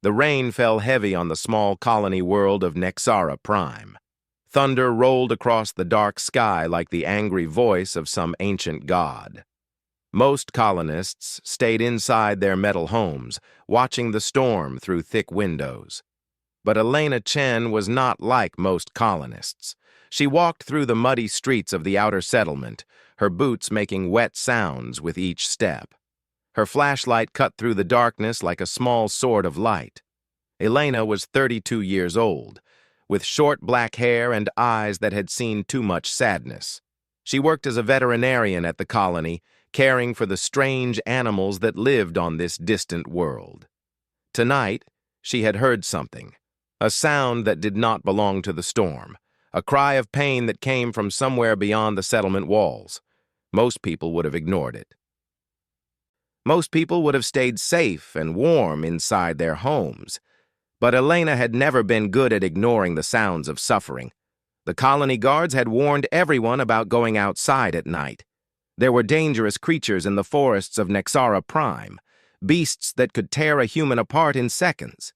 The rain fell heavy on the small colony world of Nexara Prime. Thunder rolled across the dark sky like the angry voice of some ancient god. Most colonists stayed inside their metal homes, watching the storm through thick windows. But Elena Chen was not like most colonists. She walked through the muddy streets of the outer settlement, her boots making wet sounds with each step. Her flashlight cut through the darkness like a small sword of light. Elena was 32 years old, with short black hair and eyes that had seen too much sadness. She worked as a veterinarian at the colony, caring for the strange animals that lived on this distant world. Tonight, she had heard something, a sound that did not belong to the storm, a cry of pain that came from somewhere beyond the settlement walls. Most people would have ignored it. Most people would have stayed safe and warm inside their homes. But Elena had never been good at ignoring the sounds of suffering. The colony guards had warned everyone about going outside at night. There were dangerous creatures in the forests of Nexara Prime, beasts that could tear a human apart in seconds.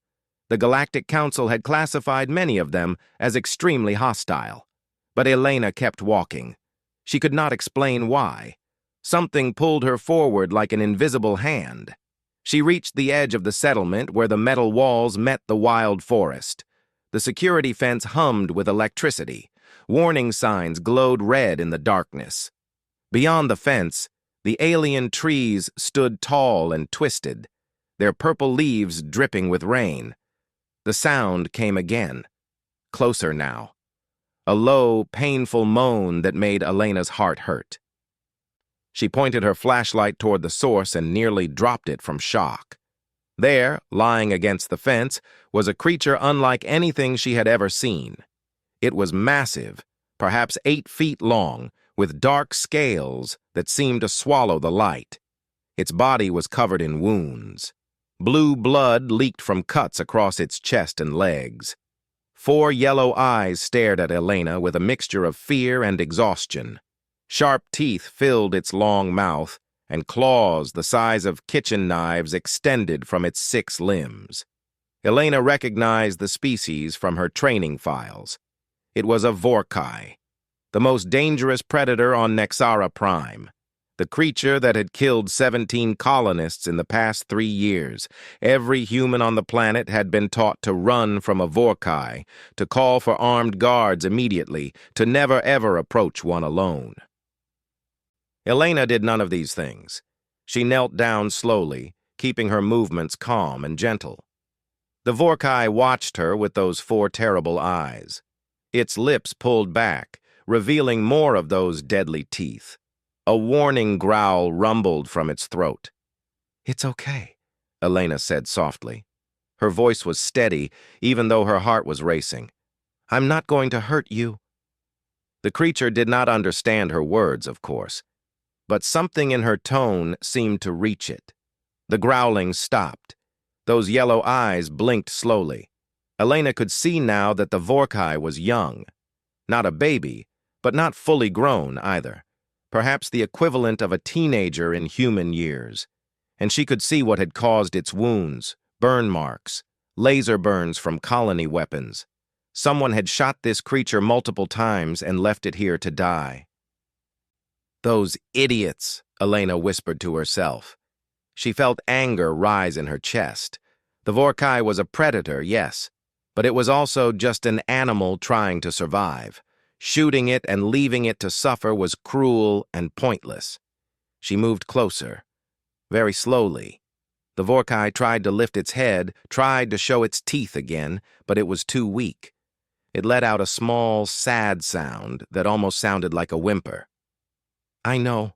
The Galactic Council had classified many of them as extremely hostile. But Elena kept walking. She could not explain why. Something pulled her forward like an invisible hand. She reached the edge of the settlement where the metal walls met the wild forest. The security fence hummed with electricity. Warning signs glowed red in the darkness. Beyond the fence, the alien trees stood tall and twisted, their purple leaves dripping with rain. The sound came again, closer now. A low, painful moan that made Elena's heart hurt. She pointed her flashlight toward the source and nearly dropped it from shock. There, lying against the fence, was a creature unlike anything she had ever seen. It was massive, perhaps 8 feet long, with dark scales that seemed to swallow the light. Its body was covered in wounds. Blue blood leaked from cuts across its chest and legs. 4 yellow eyes stared at Elena with a mixture of fear and exhaustion. Sharp teeth filled its long mouth, and claws the size of kitchen knives extended from its 6 limbs. Elena recognized the species from her training files. It was a Vorkai, the most dangerous predator on Nexara Prime, the creature that had killed 17 colonists in the past 3 years. Every human on the planet had been taught to run from a Vorkai, to call for armed guards immediately, to never ever approach one alone. Elena did none of these things. She knelt down slowly, keeping her movements calm and gentle. The Vorkai watched her with those 4 terrible eyes. Its lips pulled back, revealing more of those deadly teeth. A warning growl rumbled from its throat. "It's okay," Elena said softly. Her voice was steady, even though her heart was racing. "I'm not going to hurt you." The creature did not understand her words, of course. But something in her tone seemed to reach it. The growling stopped. Those yellow eyes blinked slowly. Elena could see now that the Vorkai was young. Not a baby, but not fully grown either. Perhaps the equivalent of a teenager in human years. And she could see what had caused its wounds, burn marks, laser burns from colony weapons. Someone had shot this creature multiple times and left it here to die. "Those idiots," Elena whispered to herself. She felt anger rise in her chest. The Vorkai was a predator, yes, but it was also just an animal trying to survive. Shooting it and leaving it to suffer was cruel and pointless. She moved closer, very slowly. The Vorkai tried to lift its head, tried to show its teeth again, but it was too weak. It let out a small, sad sound that almost sounded like a whimper. I know,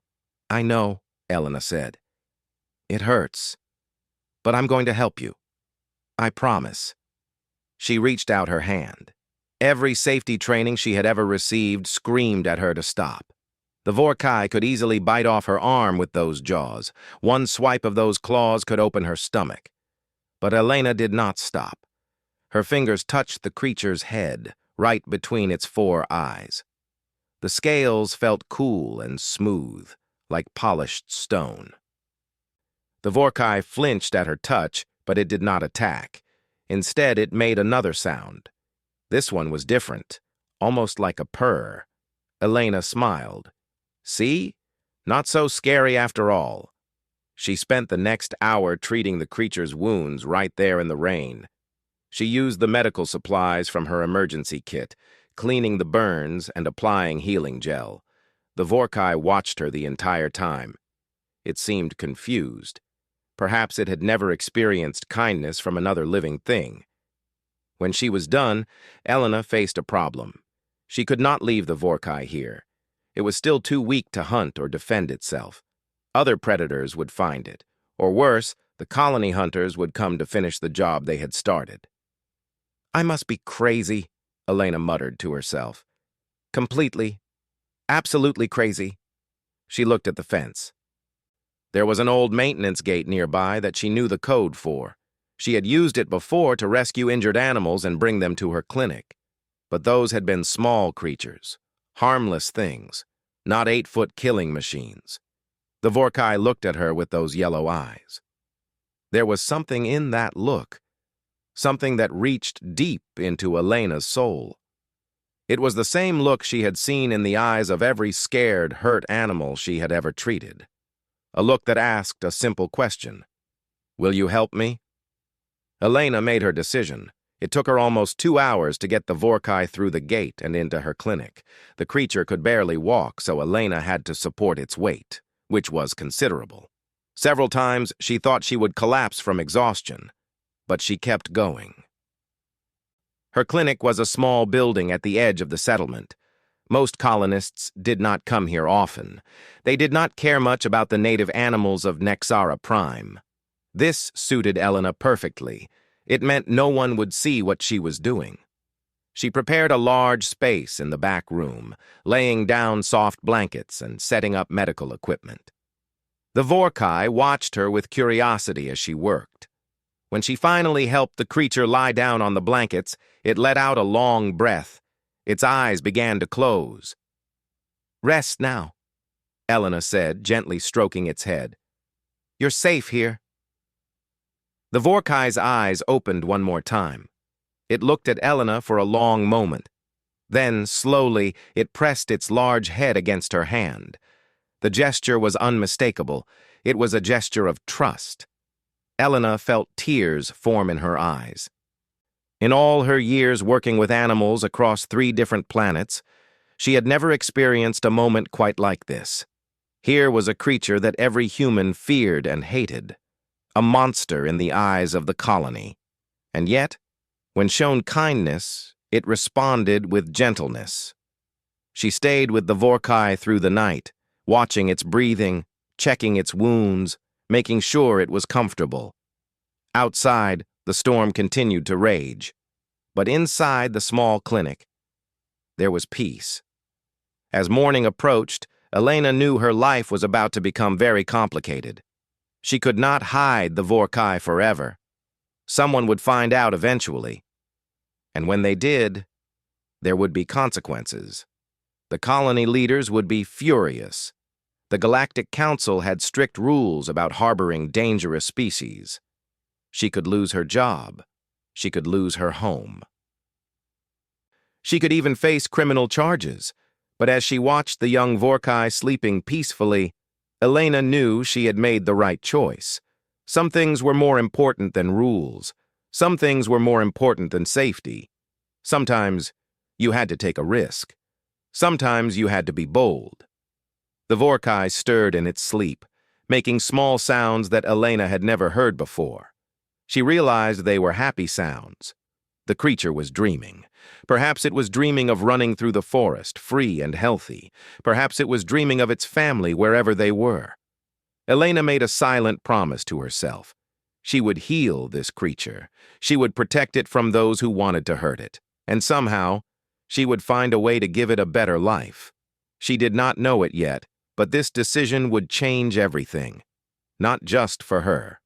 Elena said. "It hurts, but I'm going to help you. I promise." She reached out her hand. Every safety training she had ever received screamed at her to stop. The Vorkai could easily bite off her arm with those jaws. One swipe of those claws could open her stomach. But Elena did not stop. Her fingers touched the creature's head, right between its 4 eyes. The scales felt cool and smooth, like polished stone. The Vorkai flinched at her touch, but it did not attack. Instead, it made another sound. This one was different, almost like a purr. Elena smiled. See? Not so scary after all. She spent the next hour treating the creature's wounds right there in the rain. She used the medical supplies from her emergency kit, cleaning the burns and applying healing gel. The Vorkai watched her the entire time. It seemed confused. Perhaps it had never experienced kindness from another living thing. When she was done, Elena faced a problem. She could not leave the Vorkai here. It was still too weak to hunt or defend itself. Other predators would find it, or worse, the colony hunters would come to finish the job they had started. I must be crazy, Elena muttered to herself. Completely, absolutely crazy. She looked at the fence. There was an old maintenance gate nearby that she knew the code for. She had used it before to rescue injured animals and bring them to her clinic. But those had been small creatures, harmless things, not 8-foot killing machines. The Vorkai looked at her with those yellow eyes. There was something in that look, something that reached deep into Elena's soul. It was the same look she had seen in the eyes of every scared, hurt animal she had ever treated. A look that asked a simple question. Will you help me? Elena made her decision. It took her almost 2 hours to get the Vorkai through the gate and into her clinic. The creature could barely walk, so Elena had to support its weight, which was considerable. Several times she thought she would collapse from exhaustion, but she kept going. Her clinic was a small building at the edge of the settlement. Most colonists did not come here often. They did not care much about the native animals of Nexara Prime. This suited Elena perfectly. It meant no one would see what she was doing. She prepared a large space in the back room, laying down soft blankets and setting up medical equipment. The Vorkai watched her with curiosity as she worked. When she finally helped the creature lie down on the blankets, it let out a long breath. Its eyes began to close. Rest now, Elena said, gently stroking its head. You're safe here. The Vorkai's eyes opened one more time. It looked at Elena for a long moment. Then, slowly, it pressed its large head against her hand. The gesture was unmistakable. It was a gesture of trust. Elena felt tears form in her eyes. In all her years working with animals across 3 different planets, she had never experienced a moment quite like this. Here was a creature that every human feared and hated, a monster in the eyes of the colony. And yet, when shown kindness, it responded with gentleness. She stayed with the Vorkai through the night, watching its breathing, checking its wounds, making sure it was comfortable. Outside, the storm continued to rage. But inside the small clinic, there was peace. As morning approached, Elena knew her life was about to become very complicated. She could not hide the Vorkai forever. Someone would find out eventually. And when they did, there would be consequences. The colony leaders would be furious. The Galactic Council had strict rules about harboring dangerous species. She could lose her job. She could lose her home. She could even face criminal charges. But as she watched the young Vorkai sleeping peacefully, Elena knew she had made the right choice. Some things were more important than rules. Some things were more important than safety. Sometimes you had to take a risk. Sometimes you had to be bold. The Vorkai stirred in its sleep, making small sounds that Elena had never heard before. She realized they were happy sounds. The creature was dreaming. Perhaps it was dreaming of running through the forest, free and healthy. Perhaps it was dreaming of its family wherever they were. Elena made a silent promise to herself. She would heal this creature. She would protect it from those who wanted to hurt it. And somehow, she would find a way to give it a better life. She did not know it yet, but this decision would change everything. Not just for her.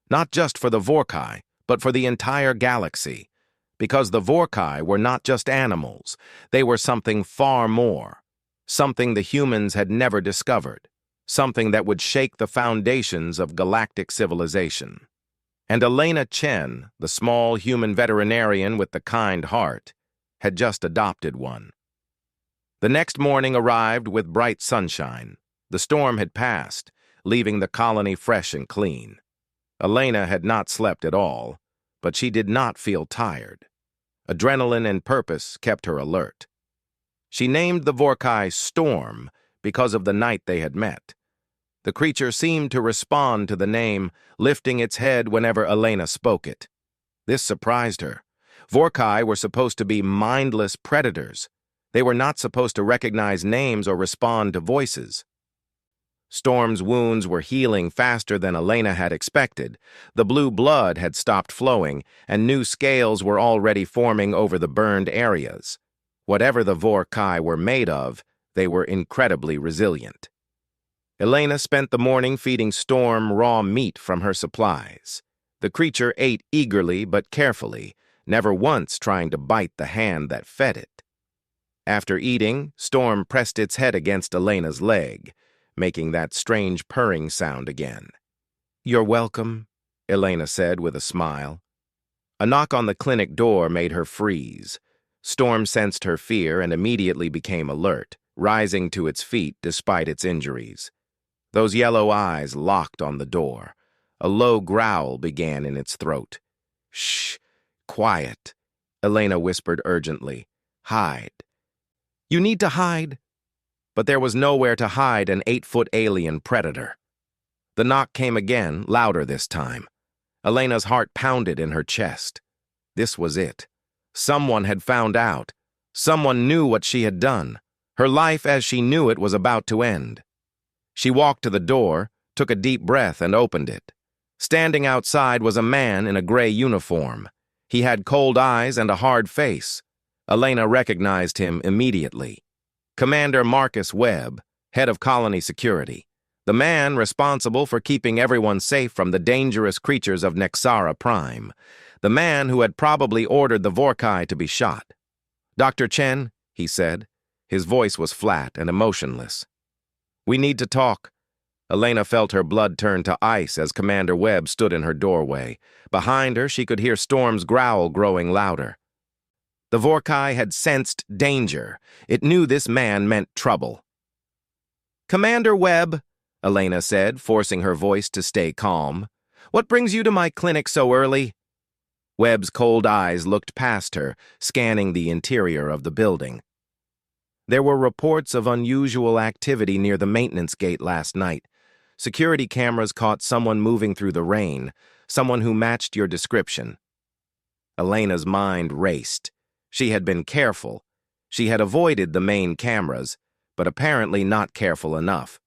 Not just for the Vorkai, but for the entire galaxy. Because the Vorkai were not just animals. They were something far more. Something the humans had never discovered. Something that would shake the foundations of galactic civilization. And Elena Chen, the small human veterinarian with the kind heart, had just adopted one. The next morning arrived with bright sunshine. The storm had passed, leaving the colony fresh and clean. Elena had not slept at all, but she did not feel tired. Adrenaline and purpose kept her alert. She named the Vorkai Storm because of the night they had met. The creature seemed to respond to the name, lifting its head whenever Elena spoke it. This surprised her. Vorkai were supposed to be mindless predators. They were not supposed to recognize names or respond to voices. Storm's wounds were healing faster than Elena had expected. The blue blood had stopped flowing, and new scales were already forming over the burned areas. Whatever the Vorkai were made of, they were incredibly resilient. Elena spent the morning feeding Storm raw meat from her supplies. The creature ate eagerly but carefully, never once trying to bite the hand that fed it. After eating, Storm pressed its head against Elena's leg, making that strange purring sound again. "You're welcome," Elena said with a smile. A knock on the clinic door made her freeze. Storm sensed her fear and immediately became alert, rising to its feet despite its injuries. Those yellow eyes locked on the door. A low growl began in its throat. "Shh, quiet," Elena whispered urgently. "Hide." "You need to hide." But there was nowhere to hide an 8-foot alien predator. The knock came again, louder this time. Elena's heart pounded in her chest. This was it. Someone had found out. Someone knew what she had done. Her life as she knew it was about to end. She walked to the door, took a deep breath, and opened it. Standing outside was a man in a gray uniform. He had cold eyes and a hard face. Elena recognized him immediately. Commander Marcus Webb, head of colony security. The man responsible for keeping everyone safe from the dangerous creatures of Nexara Prime. The man who had probably ordered the Vorkai to be shot. "Dr. Chen," he said. His voice was flat and emotionless. "We need to talk." Elena felt her blood turn to ice as Commander Webb stood in her doorway. Behind her, she could hear Storm's growl growing louder. The Vorkai had sensed danger. It knew this man meant trouble. "Commander Webb," Elena said, forcing her voice to stay calm. "What brings you to my clinic so early?" Webb's cold eyes looked past her, scanning the interior of the building. There were reports of unusual activity near the maintenance gate last night. Security cameras caught someone moving through the rain, someone who matched your description. Elena's mind raced. She had been careful. She had avoided the main cameras, but apparently not careful enough.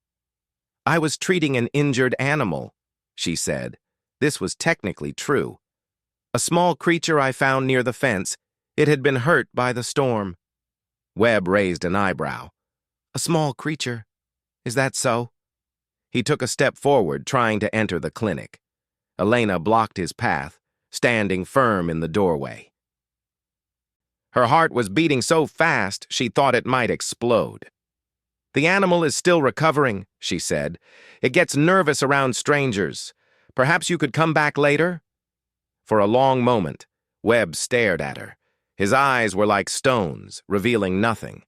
"I was treating an injured animal," she said. This was technically true. "A small creature I found near the fence. It had been hurt by the storm." Webb raised an eyebrow. "A small creature? Is that so?" He took a step forward, trying to enter the clinic. Elena blocked his path, standing firm in the doorway. Her heart was beating so fast she thought it might explode. "The animal is still recovering," she said. "It gets nervous around strangers. Perhaps you could come back later?" For a long moment, Webb stared at her. His eyes were like stones, revealing nothing.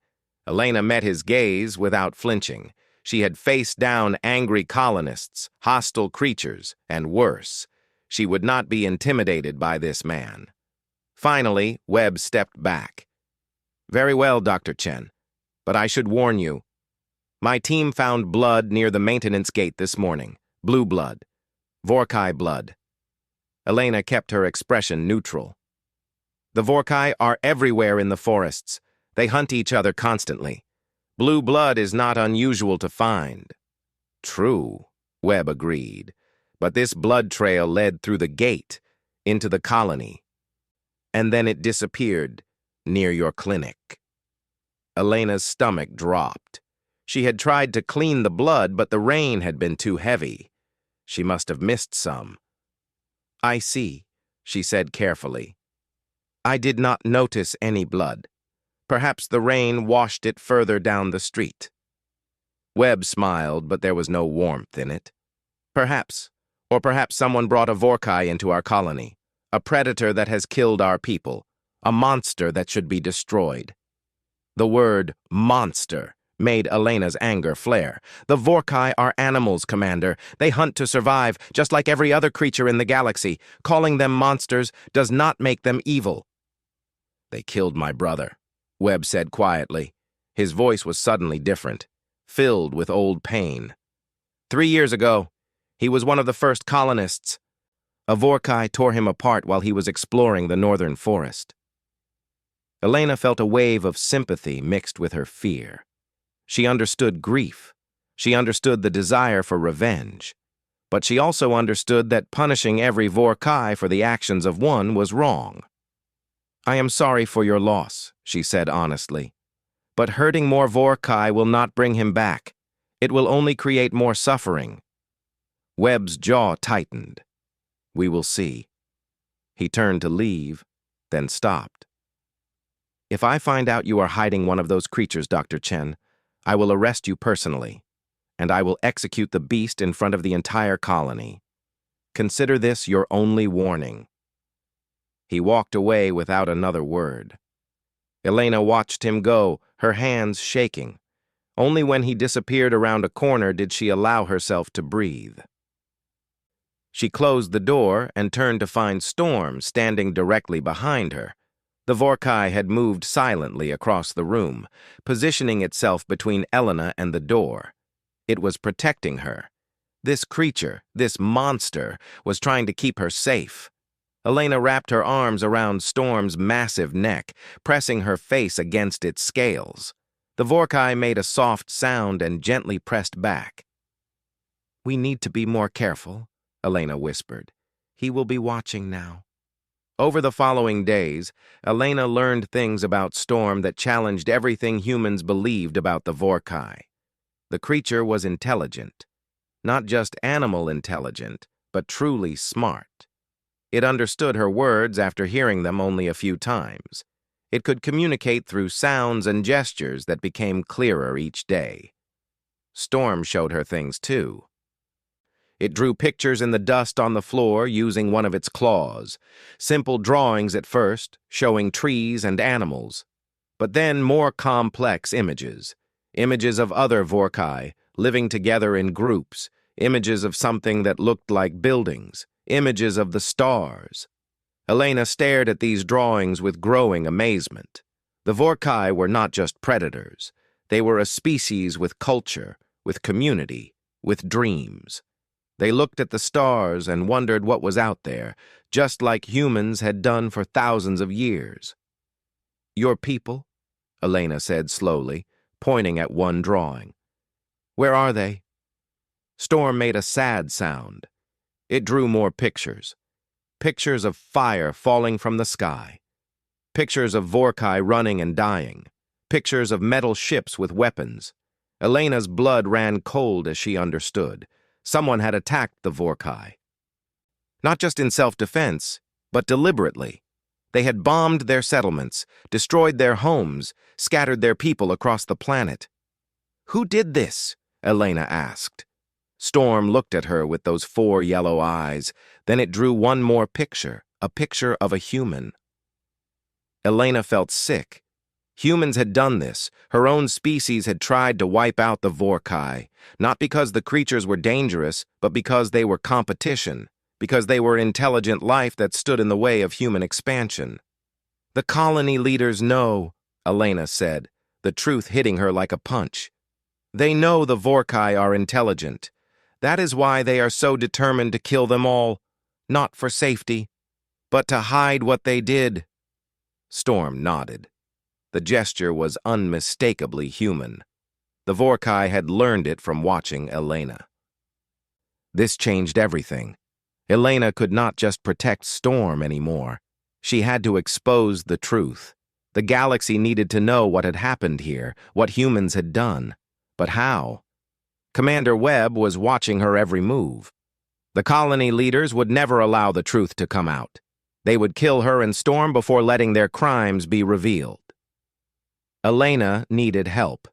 Elena met his gaze without flinching. She had faced down angry colonists, hostile creatures, and worse. She would not be intimidated by this man. Finally, Webb stepped back. "Very well, Dr. Chen, but I should warn you. My team found blood near the maintenance gate this morning. Blue blood. Vorkai blood." Elena kept her expression neutral. "The Vorkai are everywhere in the forests. They hunt each other constantly. Blue blood is not unusual to find." "True," Webb agreed, "but this blood trail led through the gate, into the colony. And then it disappeared near your clinic." Elena's stomach dropped. She had tried to clean the blood, but the rain had been too heavy. She must have missed some. "I see," she said carefully. "I did not notice any blood. Perhaps the rain washed it further down the street." Webb smiled, but there was no warmth in it. "Perhaps. Or perhaps someone brought a Vorkai into our colony, a predator that has killed our people, a monster that should be destroyed. The word monster made Elena's anger flare. The Vorkai are animals, Commander. They hunt to survive, just like every other creature in the galaxy. Calling them monsters does not make them evil. They killed my brother, Webb said quietly. His voice was suddenly different, filled with old pain. 3 years ago, he was one of the first colonists. A Vorkai tore him apart while he was exploring the northern forest. Elena felt a wave of sympathy mixed with her fear. She understood grief. She understood the desire for revenge. But she also understood that punishing every Vorkai for the actions of one was wrong. "I am sorry for your loss," she said honestly. "But hurting more Vorkai will not bring him back. It will only create more suffering." Webb's jaw tightened. "We will see." He turned to leave, then stopped. "If I find out you are hiding one of those creatures, Dr. Chen, I will arrest you personally, and I will execute the beast in front of the entire colony. Consider this your only warning." He walked away without another word. Elena watched him go, her hands shaking. Only when he disappeared around a corner did she allow herself to breathe. She closed the door and turned to find Storm standing directly behind her. The Vorkai had moved silently across the room, positioning itself between Elena and the door. It was protecting her. This creature, this monster, was trying to keep her safe. Elena wrapped her arms around Storm's massive neck, pressing her face against its scales. The Vorkai made a soft sound and gently pressed back. "We need to be more careful," Elena whispered. "He will be watching now." Over the following days, Elena learned things about Storm that challenged everything humans believed about the Vorkai. The creature was intelligent. Not just animal intelligent, but truly smart. It understood her words after hearing them only a few times. It could communicate through sounds and gestures that became clearer each day. Storm showed her things too. It drew pictures in the dust on the floor using one of its claws. Simple drawings at first, showing trees and animals. But then more complex images. Images of other Vorkai, living together in groups. Images of something that looked like buildings. Images of the stars. Elena stared at these drawings with growing amazement. The Vorkai were not just predators. They were a species with culture, with community, with dreams. They looked at the stars and wondered what was out there, just like humans had done for thousands of years. "Your people?" Elena said slowly, pointing at one drawing. "Where are they?" Storm made a sad sound. It drew more pictures. Pictures of fire falling from the sky. Pictures of Vorkai running and dying. Pictures of metal ships with weapons. Elena's blood ran cold as she understood. Someone had attacked the Vorkai. Not just in self-defense, but deliberately. They had bombed their settlements, destroyed their homes, scattered their people across the planet. "Who did this?" Elena asked. Storm looked at her with those 4 yellow eyes. Then it drew one more picture, a picture of a human. Elena felt sick. Humans had done this. Her own species had tried to wipe out the Vorkai, not because the creatures were dangerous, but because they were competition, because they were intelligent life that stood in the way of human expansion. "The colony leaders know," Elena said, the truth hitting her like a punch. "They know the Vorkai are intelligent. That is why they are so determined to kill them all, not for safety, but to hide what they did." Storm nodded. The gesture was unmistakably human. The Vorkai had learned it from watching Elena. This changed everything. Elena could not just protect Storm anymore. She had to expose the truth. The galaxy needed to know what had happened here, what humans had done. But how? Commander Webb was watching her every move. The colony leaders would never allow the truth to come out. They would kill her and Storm before letting their crimes be revealed. Elena needed help.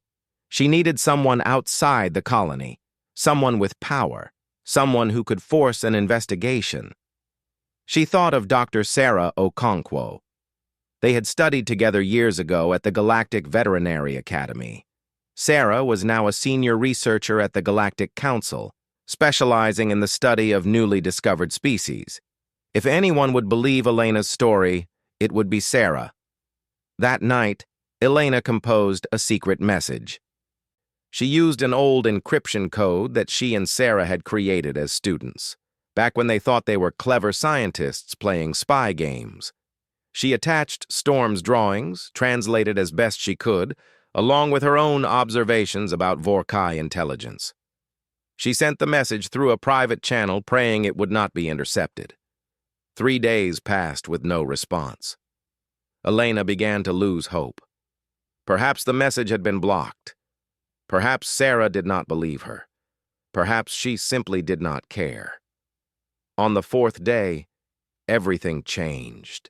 She needed someone outside the colony, someone with power, someone who could force an investigation. She thought of Dr. Sarah Okonkwo. They had studied together years ago at the Galactic Veterinary Academy. Sarah was now a senior researcher at the Galactic Council, specializing in the study of newly discovered species. If anyone would believe Elena's story, it would be Sarah. That night, Elena composed a secret message. She used an old encryption code that she and Sarah had created as students, back when they thought they were clever scientists playing spy games. She attached Storm's drawings, translated as best she could, along with her own observations about Vorkai intelligence. She sent the message through a private channel, praying it would not be intercepted. 3 days passed with no response. Elena began to lose hope. Perhaps the message had been blocked. Perhaps Sarah did not believe her. Perhaps she simply did not care. On the 4th day, everything changed.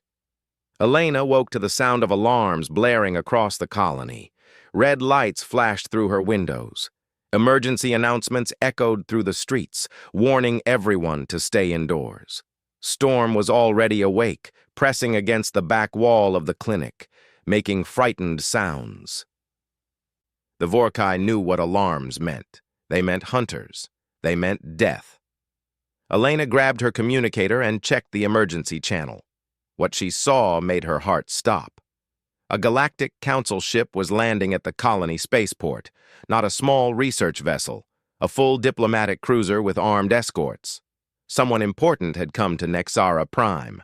Elena woke to the sound of alarms blaring across the colony. Red lights flashed through her windows. Emergency announcements echoed through the streets, warning everyone to stay indoors. Storm was already awake, pressing against the back wall of the clinic, making frightened sounds. The Vorkai knew what alarms meant. They meant hunters. They meant death. Elena grabbed her communicator and checked the emergency channel. What she saw made her heart stop. A Galactic Council ship was landing at the colony spaceport, not a small research vessel, a full diplomatic cruiser with armed escorts. Someone important had come to Nexara Prime.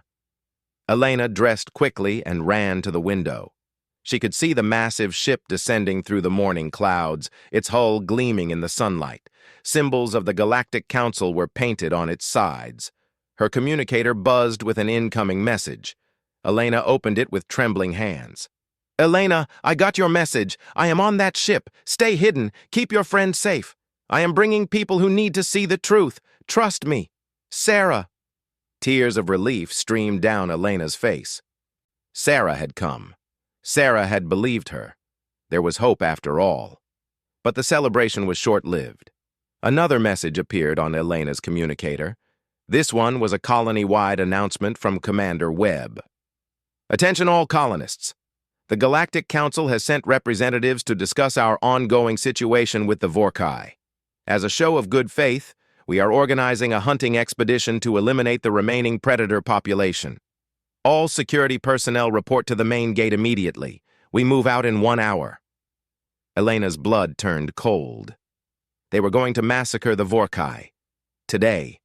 Elena dressed quickly and ran to the window. She could see the massive ship descending through the morning clouds, its hull gleaming in the sunlight. Symbols of the Galactic Council were painted on its sides. Her communicator buzzed with an incoming message. Elena opened it with trembling hands. "Elena, I got your message. I am on that ship. Stay hidden. Keep your friends safe. I am bringing people who need to see the truth. Trust me. Sarah." Tears of relief streamed down Elena's face. Sarah had come. Sarah had believed her. There was hope after all. But the celebration was short-lived. Another message appeared on Elena's communicator. This one was a colony-wide announcement from Commander Webb. "Attention all colonists. The Galactic Council has sent representatives to discuss our ongoing situation with the Vorkai. As a show of good faith, we are organizing a hunting expedition to eliminate the remaining predator population. All security personnel report to the main gate immediately. We move out in 1 hour." Elena's blood turned cold. They were going to massacre the Vorkai. Today,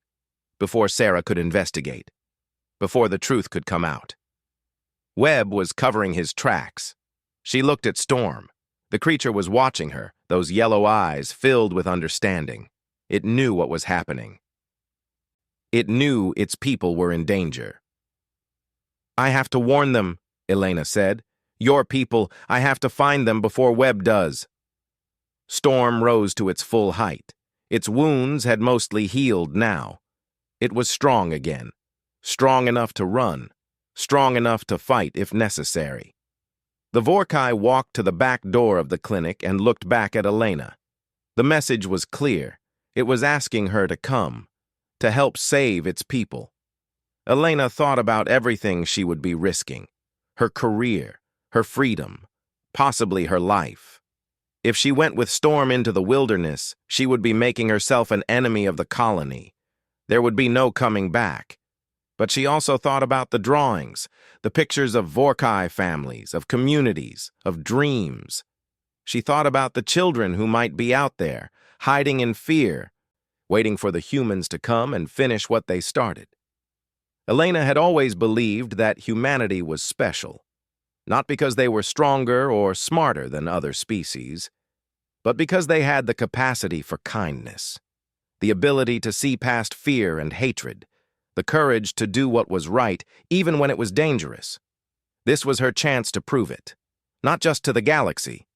before Sarah could investigate. Before the truth could come out. Webb was covering his tracks. She looked at Storm. The creature was watching her, those yellow eyes filled with understanding. It knew what was happening. It knew its people were in danger. "I have to warn them," Elena said. "Your people, I have to find them before Webb does." Storm rose to its full height. Its wounds had mostly healed now. It was strong again. Strong enough to run. Strong enough to fight if necessary. The Vorkai walked to the back door of the clinic and looked back at Elena. The message was clear. It was asking her to come, to help save its people. Elena thought about everything she would be risking. Her career, her freedom, possibly her life. If she went with Storm into the wilderness, she would be making herself an enemy of the colony. There would be no coming back. But she also thought about the drawings, the pictures of Vorkai families, of communities, of dreams. She thought about the children who might be out there, hiding in fear, waiting for the humans to come and finish what they started. Elena had always believed that humanity was special, not because they were stronger or smarter than other species, but because they had the capacity for kindness, the ability to see past fear and hatred, the courage to do what was right, even when it was dangerous. This was her chance to prove it, not just to the galaxy,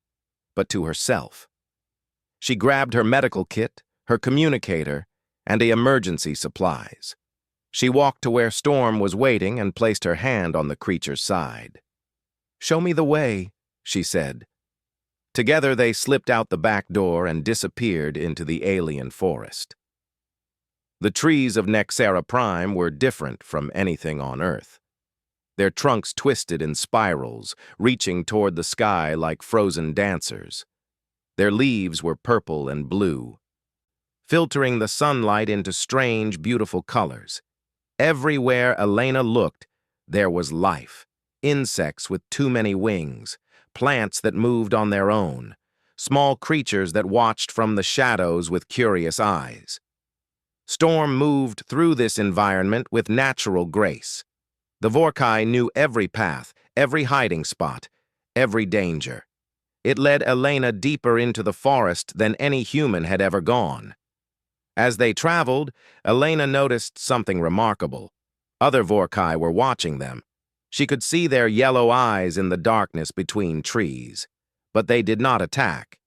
but to herself. She grabbed her medical kit, her communicator, and the emergency supplies. She walked to where Storm was waiting and placed her hand on the creature's side. "Show me the way," she said. Together they slipped out the back door and disappeared into the alien forest. The trees of Nexara Prime were different from anything on Earth. Their trunks twisted in spirals, reaching toward the sky like frozen dancers. Their leaves were purple and blue, filtering the sunlight into strange, beautiful colors. Everywhere Elena looked, there was life. Insects with too many wings, plants that moved on their own, small creatures that watched from the shadows with curious eyes. Storm moved through this environment with natural grace. The Vorkai knew every path, every hiding spot, every danger. It led Elena deeper into the forest than any human had ever gone. As they traveled, Elena noticed something remarkable. Other Vorkai were watching them. She could see their yellow eyes in the darkness between trees. But they did not attack.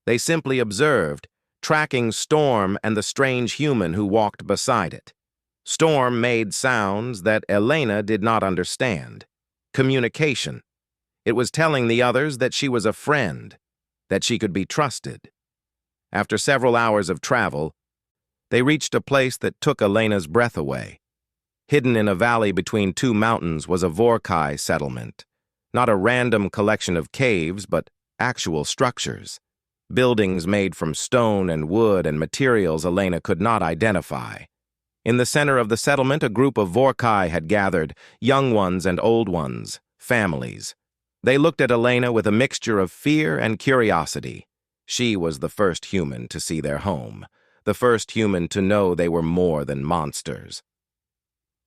They simply observed, tracking Storm and the strange human who walked beside it. Storm made sounds that Elena did not understand. Communication. It was telling the others that she was a friend, that she could be trusted. After several hours of travel, they reached a place that took Elena's breath away. Hidden in a valley between two mountains was a Vorkai settlement. Not a random collection of caves, but actual structures. Buildings made from stone and wood and materials Elena could not identify. In the center of the settlement, a group of Vorkai had gathered, young ones and old ones, families. They looked at Elena with a mixture of fear and curiosity. She was the first human to see their home, the first human to know they were more than monsters.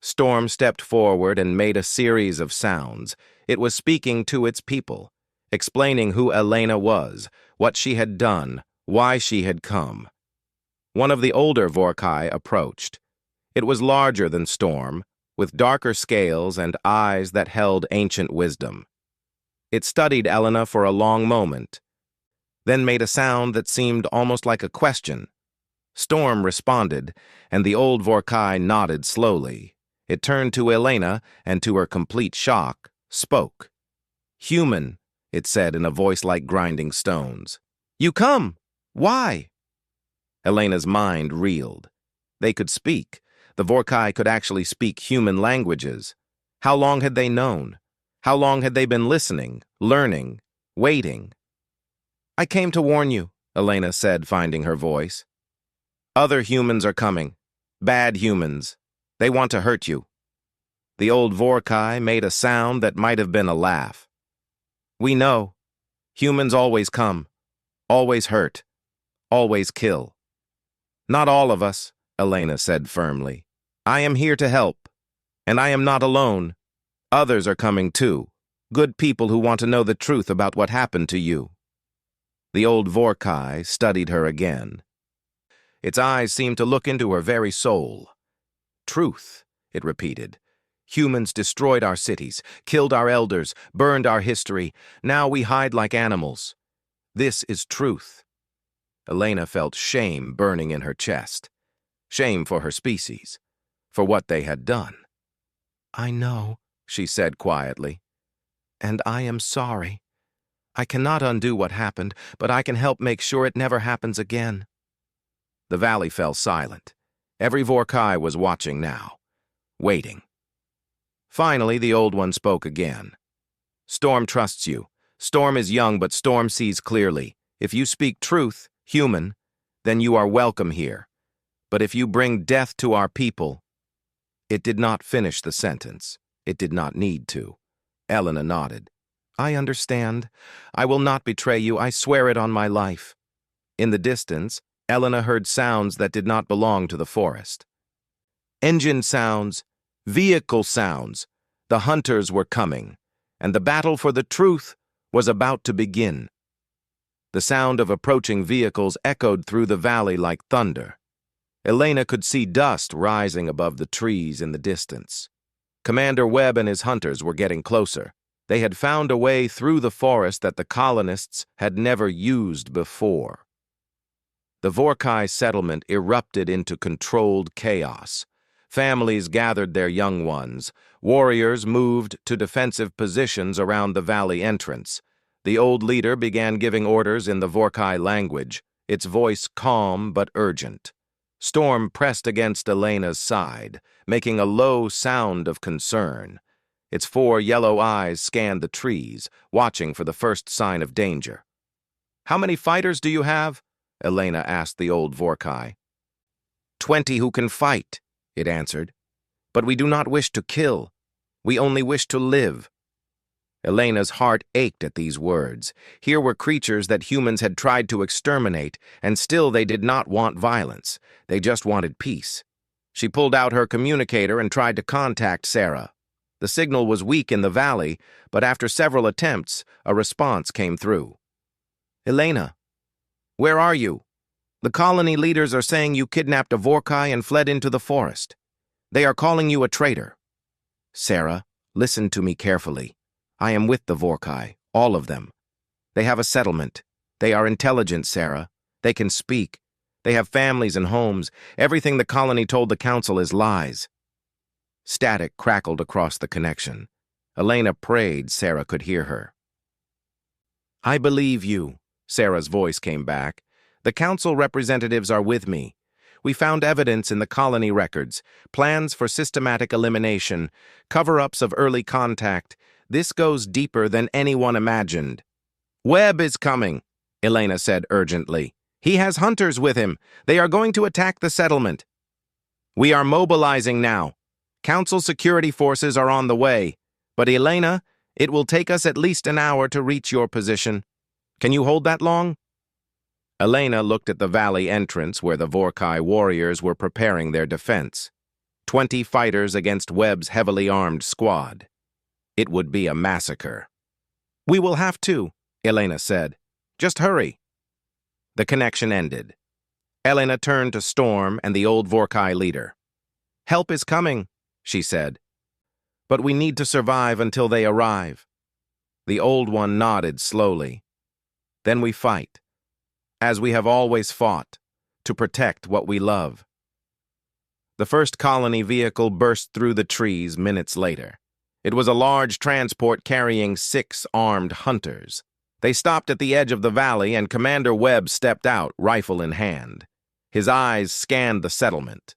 Storm stepped forward and made a series of sounds. It was speaking to its people, explaining who Elena was, what she had done, why she had come. One of the older Vorkai approached. It was larger than Storm, with darker scales and eyes that held ancient wisdom. It studied Elena for a long moment, then made a sound that seemed almost like a question. Storm responded, and the old Vorkai nodded slowly. It turned to Elena, and to her complete shock, spoke. "Human," it said in a voice like grinding stones. "You come! Why?" Elena's mind reeled. They could speak. The Vorkai could actually speak human languages. How long had they known? How long had they been listening, learning, waiting? "I came to warn you," Elena said, finding her voice. "Other humans are coming. Bad humans. They want to hurt you." The old Vorkai made a sound that might have been a laugh. "We know. Humans always come, always hurt, always kill." "Not all of us," Elena said firmly. "I am here to help, and I am not alone. Others are coming too, good people who want to know the truth about what happened to you." The old Vorkai studied her again. Its eyes seemed to look into her very soul. "Truth," it repeated. "Humans destroyed our cities, killed our elders, burned our history. Now we hide like animals. This is truth." Elena felt shame burning in her chest. Shame for her species, for what they had done. "I know," she said quietly, "and I am sorry. I cannot undo what happened, but I can help make sure it never happens again." The valley fell silent. Every Vorkai was watching now, waiting. Finally, the old one spoke again. "Storm trusts you. Storm is young, but Storm sees clearly. If you speak truth, human, then you are welcome here. But if you bring death to our people—" It did not finish the sentence. It did not need to. Elena nodded. "I understand. I will not betray you. I swear it on my life." In the distance, Elena heard sounds that did not belong to the forest. Engine sounds, vehicle sounds. The hunters were coming, and the battle for the truth was about to begin. The sound of approaching vehicles echoed through the valley like thunder. Elena could see dust rising above the trees in the distance. Commander Webb and his hunters were getting closer. They had found a way through the forest that the colonists had never used before. The Vorkai settlement erupted into controlled chaos. Families gathered their young ones. Warriors moved to defensive positions around the valley entrance. The old leader began giving orders in the Vorkai language, its voice calm but urgent. Storm pressed against Elena's side, making a low sound of concern. Its 4 yellow eyes scanned the trees, watching for the first sign of danger. "How many fighters do you have?" Elena asked the old Vorkai. 20 who can fight, it answered. "But we do not wish to kill. We only wish to live." Elena's heart ached at these words. Here were creatures that humans had tried to exterminate, and still they did not want violence. They just wanted peace. She pulled out her communicator and tried to contact Sarah. The signal was weak in the valley, but after several attempts, a response came through. "Elena, where are you? The colony leaders are saying you kidnapped a Vorkai and fled into the forest. They are calling you a traitor." "Sarah, listen to me carefully. I am with the Vorkai, all of them. They have a settlement. They are intelligent, Sarah. They can speak. They have families and homes. Everything the colony told the council is lies." Static crackled across the connection. Elena prayed Sarah could hear her. "I believe you," Sarah's voice came back. "The council representatives are with me. We found evidence in the colony records, plans for systematic elimination, cover-ups of early contact. This goes deeper than anyone imagined." "Webb is coming," Elena said urgently. "He has hunters with him. They are going to attack the settlement." "We are mobilizing now. Council security forces are on the way. But Elena, it will take us at least an hour to reach your position. Can you hold that long?" Elena looked at the valley entrance where the Vorkai warriors were preparing their defense. 20 fighters against Webb's heavily armed squad. It would be a massacre. "We will have to," Elena said. "Just hurry." The connection ended. Elena turned to Storm and the old Vorkai leader. "Help is coming," she said. "But we need to survive until they arrive." The old one nodded slowly. "Then we fight, as we have always fought, to protect what we love." The first colony vehicle burst through the trees minutes later. It was a large transport carrying 6 armed hunters. They stopped at the edge of the valley, and Commander Webb stepped out, rifle in hand. His eyes scanned the settlement.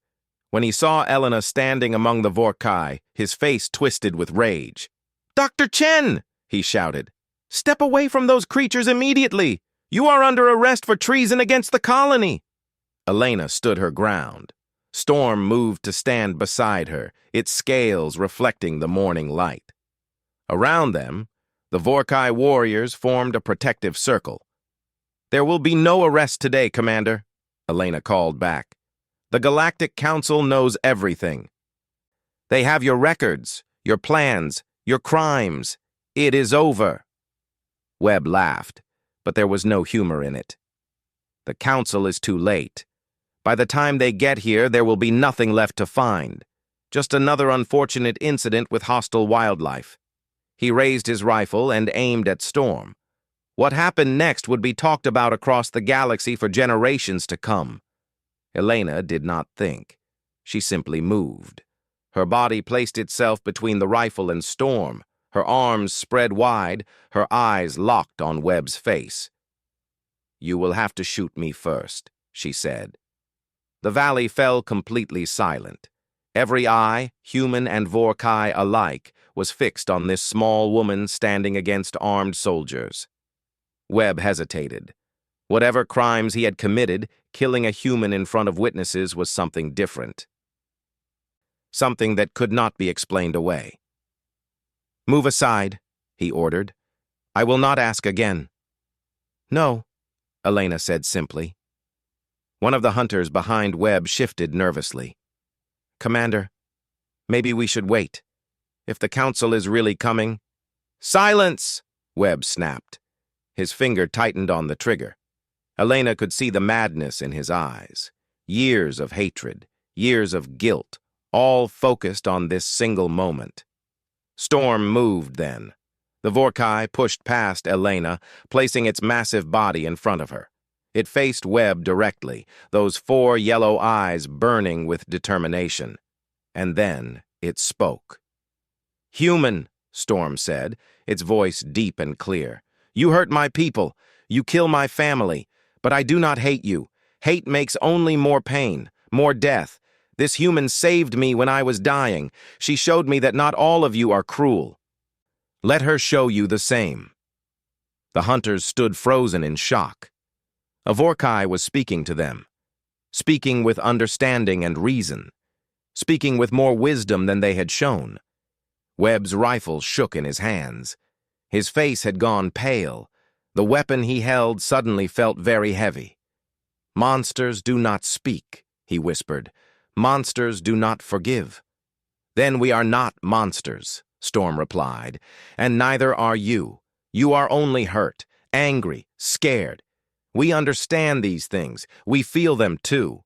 When he saw Elena standing among the Vorkai, his face twisted with rage. "Dr. Chen!" he shouted. "Step away from those creatures immediately! You are under arrest for treason against the colony!" Elena stood her ground. Storm moved to stand beside her, its scales reflecting the morning light. Around them, the Vorkai warriors formed a protective circle. "There will be no arrest today, Commander," Elena called back. "The Galactic Council knows everything. They have your records, your plans, your crimes. It is over." Webb laughed, but there was no humor in it. "The Council is too late. By the time they get here, there will be nothing left to find. Just another unfortunate incident with hostile wildlife." He raised his rifle and aimed at Storm. What happened next would be talked about across the galaxy for generations to come. Elena did not think. She simply moved. Her body placed itself between the rifle and Storm, her arms spread wide, her eyes locked on Webb's face. "You will have to shoot me first," she said. The valley fell completely silent. Every eye, human and Vorkai alike, was fixed on this small woman standing against armed soldiers. Webb hesitated. Whatever crimes he had committed, killing a human in front of witnesses was something different. Something that could not be explained away. "Move aside," he ordered. "I will not ask again." "No," Elena said simply. One of the hunters behind Webb shifted nervously. "Commander, maybe we should wait. If the council is really coming—" "Silence!" Webb snapped. His finger tightened on the trigger. Elena could see the madness in his eyes. Years of hatred, years of guilt, all focused on this single moment. Storm moved then. The Vorkai pushed past Elena, placing its massive body in front of her. It faced Webb directly, those 4 yellow eyes burning with determination. And then it spoke. "Human," Storm said, its voice deep and clear. "You hurt my people. You kill my family. But I do not hate you. Hate makes only more pain. More death. This human saved me when I was dying. She showed me that not all of you are cruel. Let her show you the same." The hunters stood frozen in shock. A Vorkai was speaking to them, speaking with understanding and reason, speaking with more wisdom than they had shown. Webb's rifle shook in his hands. His face had gone pale. The weapon he held suddenly felt very heavy. "Monsters do not speak," he whispered. "Monsters do not forgive." "Then we are not monsters," Storm replied, "and neither are you. You are only hurt, angry, scared. We understand these things. We feel them too."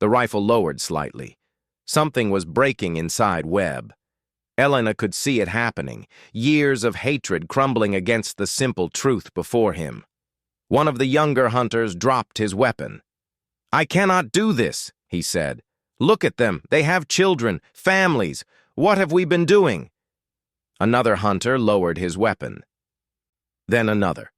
The rifle lowered slightly. Something was breaking inside Webb. Elena could see it happening, years of hatred crumbling against the simple truth before him. One of the younger hunters dropped his weapon. "I cannot do this," he said. "Look at them. They have children, families. What have we been doing?" Another hunter lowered his weapon. Then another.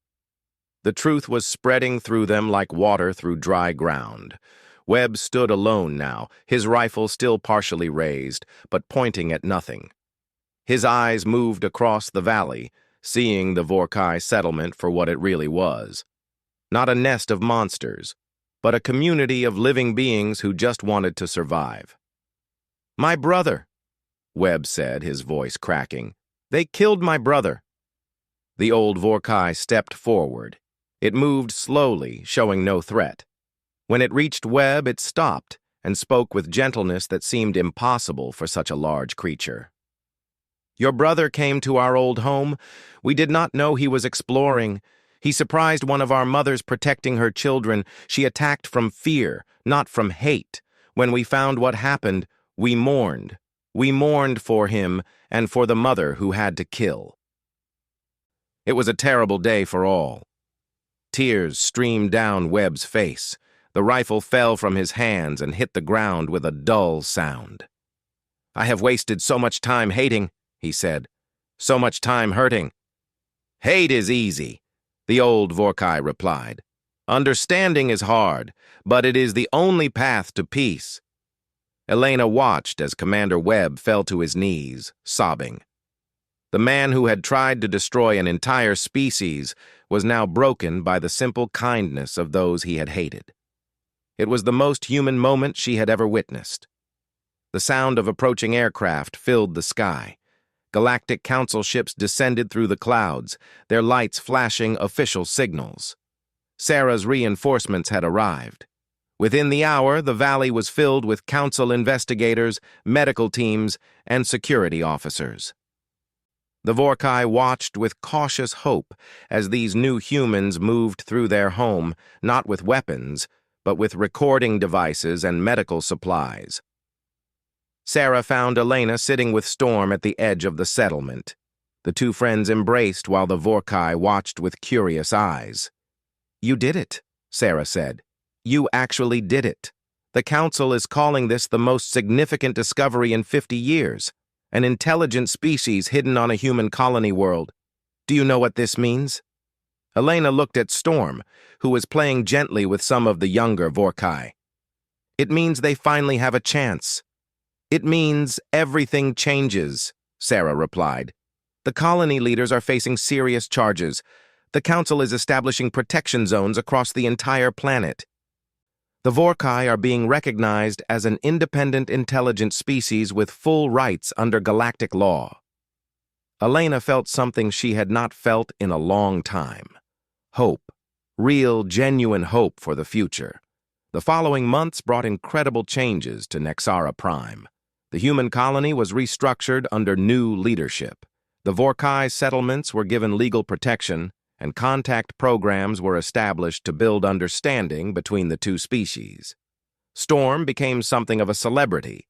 The truth was spreading through them like water through dry ground. Webb stood alone now, his rifle still partially raised, but pointing at nothing. His eyes moved across the valley, seeing the Vorkai settlement for what it really was. Not a nest of monsters, but a community of living beings who just wanted to survive. "My brother," Webb said, his voice cracking. "They killed my brother." The old Vorkai stepped forward. It moved slowly, showing no threat. When it reached Webb, it stopped and spoke with gentleness that seemed impossible for such a large creature. "Your brother came to our old home. We did not know he was exploring. He surprised one of our mothers protecting her children. She attacked from fear, not from hate. When we found what happened, we mourned. We mourned for him and for the mother who had to kill." It was a terrible day for all. Tears streamed down Webb's face. The rifle fell from his hands and hit the ground with a dull sound. "I have wasted so much time hating," he said. "So much time hurting." "Hate is easy," the old Vorkai replied. "Understanding is hard, but it is the only path to peace." Elena watched as Commander Webb fell to his knees, sobbing. The man who had tried to destroy an entire species was now broken by the simple kindness of those he had hated. It was the most human moment she had ever witnessed. The sound of approaching aircraft filled the sky. Galactic Council ships descended through the clouds, their lights flashing official signals. Sarah's reinforcements had arrived. Within the hour, the valley was filled with Council investigators, medical teams, and security officers. The Vorkai watched with cautious hope as these new humans moved through their home, not with weapons, but with recording devices and medical supplies. Sarah found Elena sitting with Storm at the edge of the settlement. The two friends embraced while the Vorkai watched with curious eyes. "You did it," Sarah said. "You actually did it. The Council is calling this the most significant discovery in 50 years. An intelligent species hidden on a human colony world. Do you know what this means?" Elena looked at Storm, who was playing gently with some of the younger Vorkai. "It means they finally have a chance. It means everything changes," Sarah replied. "The colony leaders are facing serious charges. The Council is establishing protection zones across the entire planet. The Vorkai are being recognized as an independent intelligent species with full rights under galactic law." Elena felt something she had not felt in a long time. Hope. Real, genuine hope for the future. The following months brought incredible changes to Nexara Prime. The human colony was restructured under new leadership. The Vorkai settlements were given legal protection, and contact programs were established to build understanding between the two species. Storm became something of a celebrity,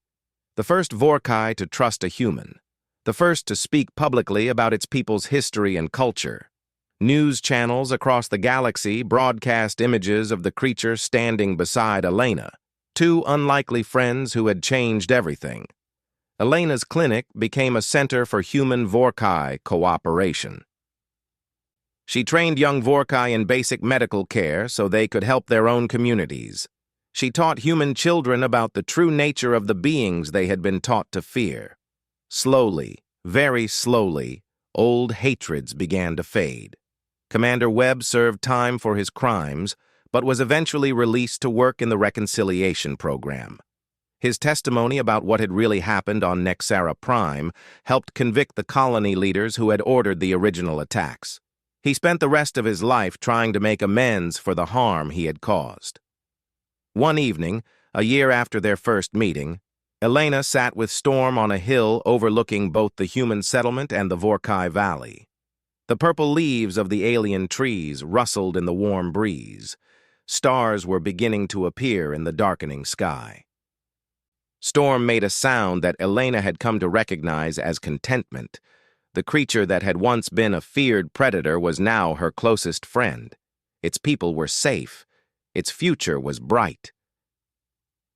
the first Vorkai to trust a human, the first to speak publicly about its people's history and culture. News channels across the galaxy broadcast images of the creature standing beside Elena, two unlikely friends who had changed everything. Elena's clinic became a center for human Vorkai cooperation. She trained young Vorkai in basic medical care so they could help their own communities. She taught human children about the true nature of the beings they had been taught to fear. Slowly, very slowly, old hatreds began to fade. Commander Webb served time for his crimes, but was eventually released to work in the reconciliation program. His testimony about what had really happened on Nexara Prime helped convict the colony leaders who had ordered the original attacks. He spent the rest of his life trying to make amends for the harm he had caused. One evening, a year after their first meeting, Elena sat with Storm on a hill overlooking both the human settlement and the Vorkai Valley. The purple leaves of the alien trees rustled in the warm breeze. Stars were beginning to appear in the darkening sky. Storm made a sound that Elena had come to recognize as contentment. The creature that had once been a feared predator was now her closest friend. Its people were safe. Its future was bright.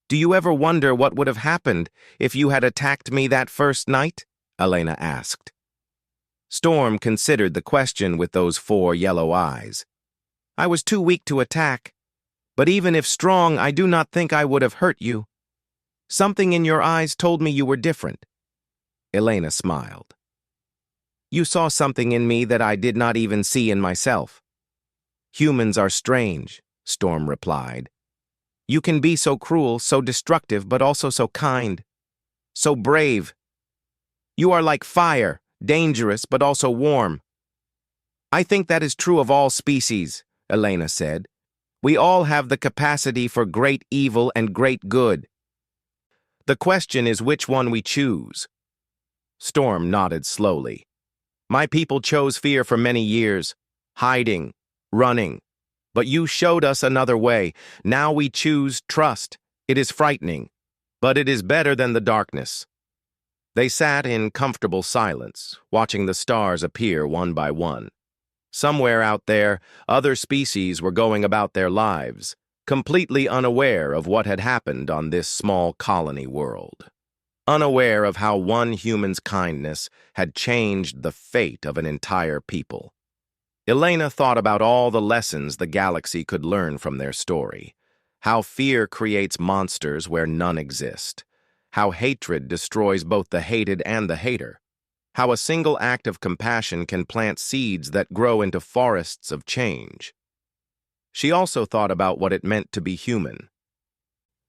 "Do you ever wonder what would have happened if you had attacked me that first night?" Elena asked. Storm considered the question with those 4 yellow eyes. "I was too weak to attack, but even if strong, I do not think I would have hurt you. Something in your eyes told me you were different." Elena smiled. "You saw something in me that I did not even see in myself." "Humans are strange," Storm replied. "You can be so cruel, so destructive, but also so kind, so brave. You are like fire, dangerous, but also warm." "I think that is true of all species," Elena said. "We all have the capacity for great evil and great good. The question is which one we choose." Storm nodded slowly. "My people chose fear for many years, hiding, running. But you showed us another way. Now we choose trust. It is frightening, but it is better than the darkness." They sat in comfortable silence, watching the stars appear one by one. Somewhere out there, other species were going about their lives, completely unaware of what had happened on this small colony world. Unaware of how one human's kindness had changed the fate of an entire people. Elena thought about all the lessons the galaxy could learn from their story. How fear creates monsters where none exist. How hatred destroys both the hated and the hater. How a single act of compassion can plant seeds that grow into forests of change. She also thought about what it meant to be human.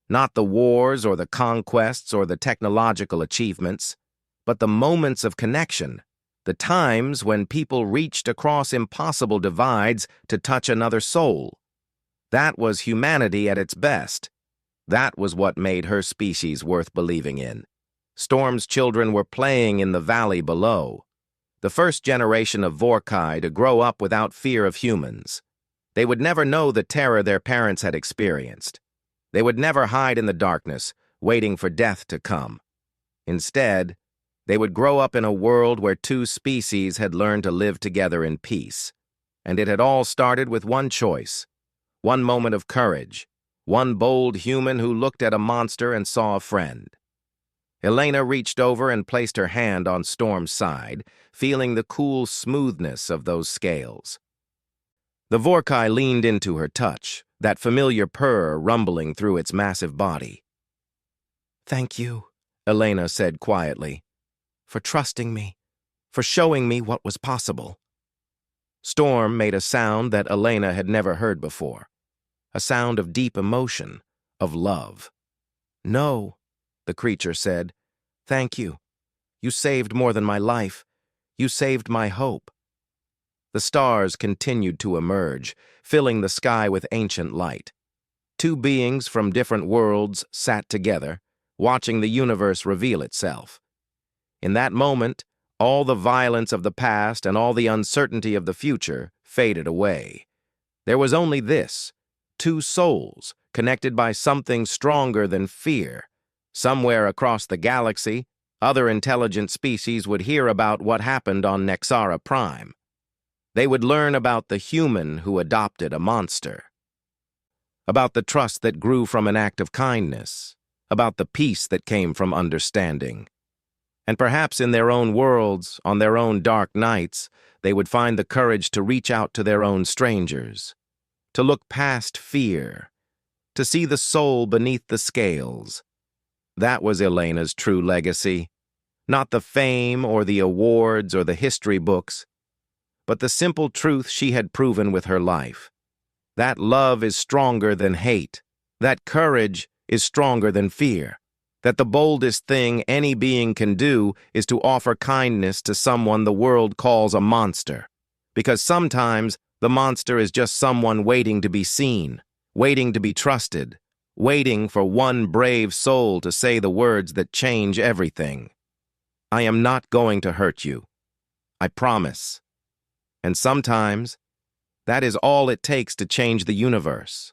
Not the wars or the conquests or the technological achievements, but the moments of connection. The times when people reached across impossible divides to touch another soul. That was humanity at its best. That was what made her species worth believing in. Storm's children were playing in the valley below. The first generation of Vorkai to grow up without fear of humans. They would never know the terror their parents had experienced. They would never hide in the darkness, waiting for death to come. Instead, they would grow up in a world where 2 species had learned to live together in peace. And it had all started with one choice, one moment of courage, one bold human who looked at a monster and saw a friend. Elena reached over and placed her hand on Storm's side, feeling the cool smoothness of those scales. The Vorkai leaned into her touch, that familiar purr rumbling through its massive body. "Thank you," Elena said quietly, "for trusting me, for showing me what was possible." Storm made a sound that Elena had never heard before, a sound of deep emotion, of love. "No," the creature said, "thank you. You saved more than my life. You saved my hope." The stars continued to emerge, filling the sky with ancient light. 2 beings from different worlds sat together, watching the universe reveal itself. In that moment, all the violence of the past and all the uncertainty of the future faded away. There was only this, 2 souls connected by something stronger than fear. Somewhere across the galaxy, other intelligent species would hear about what happened on Nexara Prime. They would learn about the human who adopted a monster. About the trust that grew from an act of kindness. About the peace that came from understanding. And perhaps in their own worlds, on their own dark nights, they would find the courage to reach out to their own strangers, to look past fear, to see the soul beneath the scales. That was Elena's true legacy. Not the fame or the awards or the history books, but the simple truth she had proven with her life. That love is stronger than hate. That courage is stronger than fear. That the boldest thing any being can do is to offer kindness to someone the world calls a monster. Because sometimes the monster is just someone waiting to be seen, waiting to be trusted, waiting for one brave soul to say the words that change everything. I am not going to hurt you. I promise. And sometimes, that is all it takes to change the universe.